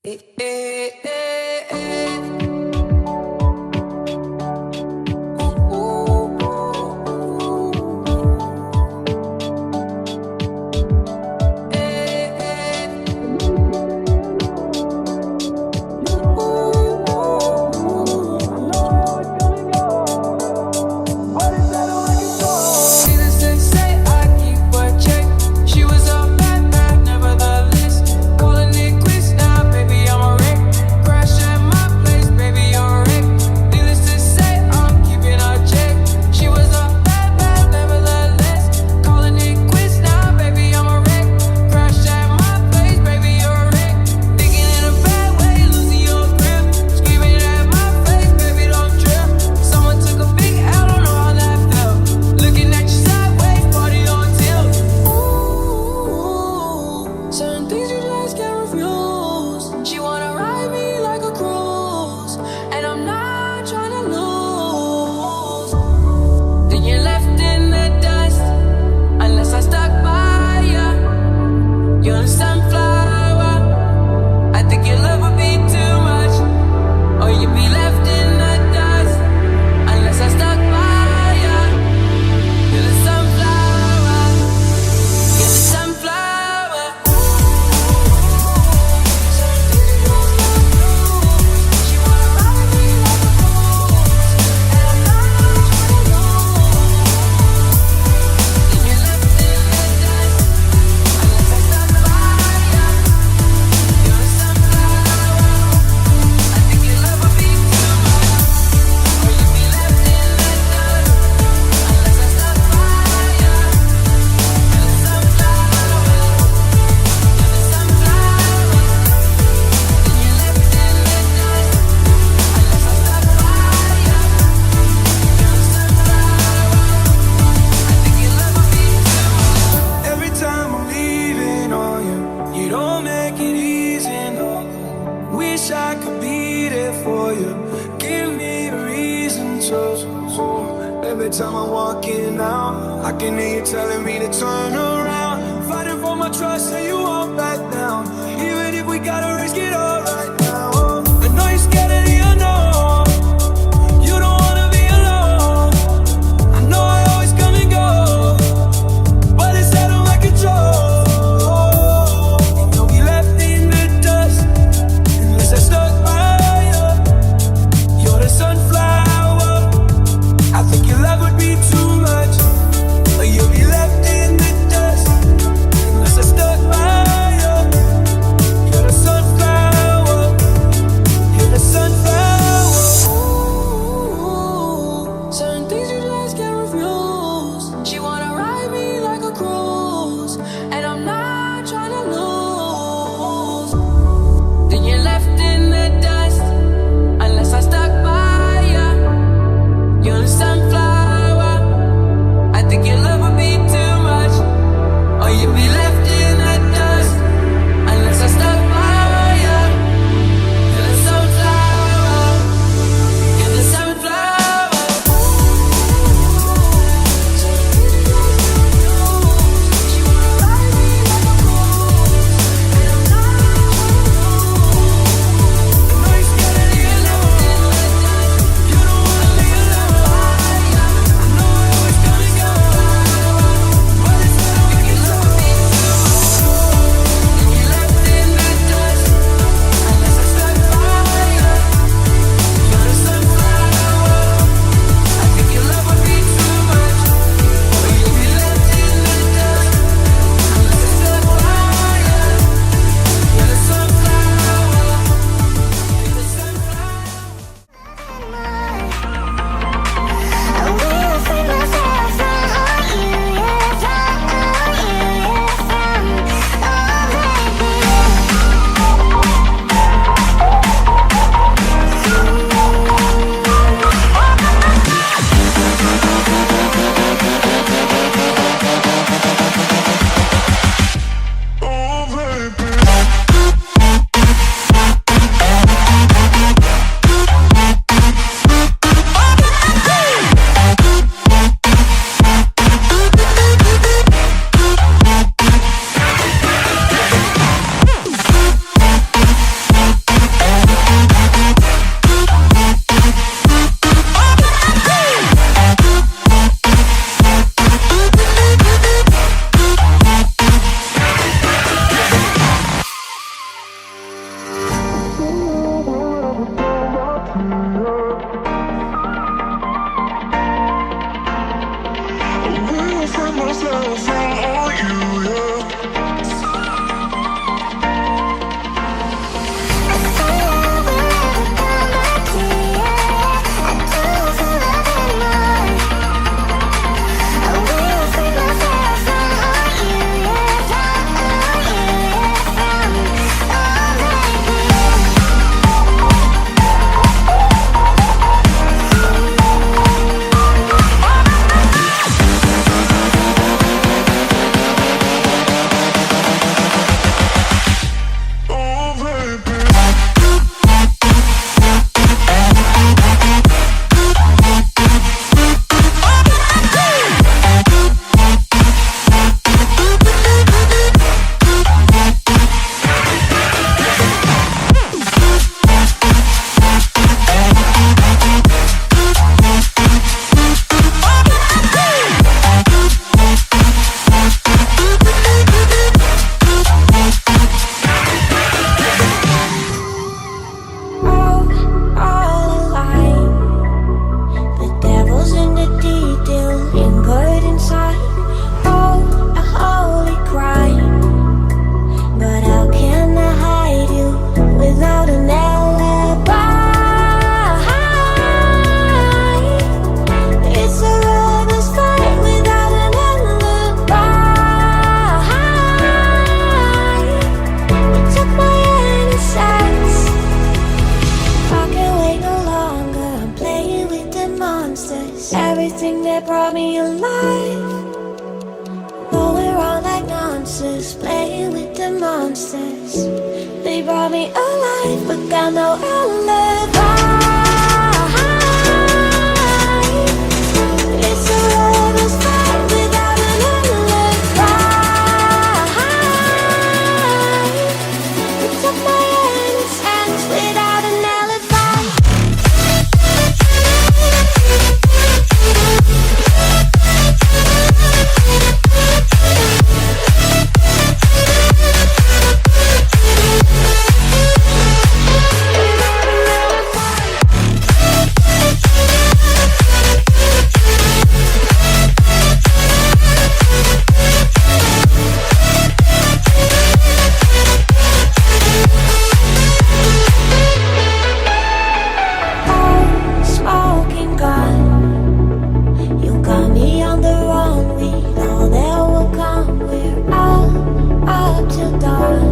Eh, eh, eh, eh. Ooh, eh, eh. Needless to say, I keep a check. She was a bad bad, nevertheless. Calling it quits now, baby, I'm a wreck. Crash at my place, baby, you're a wreck. Needless to say, I'm keeping a check. She was a bad bad, nevertheless. Calling it quits now, baby, I'm a wreck. Crash at my place, baby, you're a wreck. Thinking in a bad way, losing your grip. Screaming at my face, baby, don't trip. Someone took a big L, don't know how that felt. Looking at you sideways, party on tilt. Ooh, certain things you just can't refuse. She wanna ride me like a cruise, and I'm not trying to lose. Then you're left in the dust, unless I stuck by ya. You're a sunflower. I think your love would be too much, or you'd be left in the dust, unless I stuck by ya. You're the sunflower. You're the sunflower. She wanna ride me like a cruise, and I'm not trying to lose. Then you're left in the dust, unless I stuck by ya. You're a sunflower. I think your love would be too much, or you'd be left in the dust, unless I stuck by ya. You're the sunflower. You're the sunflower. Then you're left in the dust, unless I stuck by ya. You're the sunflower. I think your love would be too much. Every time I'm leaving on you, you don't make it easy, no. Wish I could be there for you. Give me a reason to. Every time I'm walking out, I can hear you telling me to turn around. Fighting for my trust, and you won't back down. Even if we gotta risk it all right now. I know you're scared of the unknown. You don't wanna be alone. I know I always come and go, but it's out of my control. And you'll be left in the dust unless I stuck by you. You're the sunflower. I think your love would be too much, or you'll be left in the dust unless I stuck by you. You're the sunflower. that brought me alive. Going around like monsters, playing with the monsters. They brought me alive, but got no alibi. It's a rebel's fight without an alibi. Took my hands without an alibi. Smoking gun, you got me on the run. We know that will come. We're out up till dawn,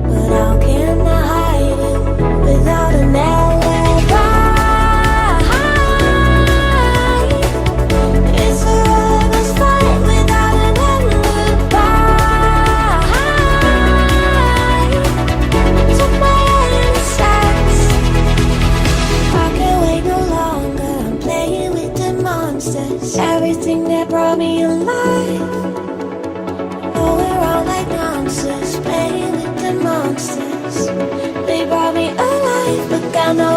but how can I hide it without an alibi? It's a rebel's fight without an alibi. Took my insides. I can't wait no longer. I'm playing with the monsters. Everything that brought me alive. Going around like monsters, playing with the monsters. They brought me alive, but got no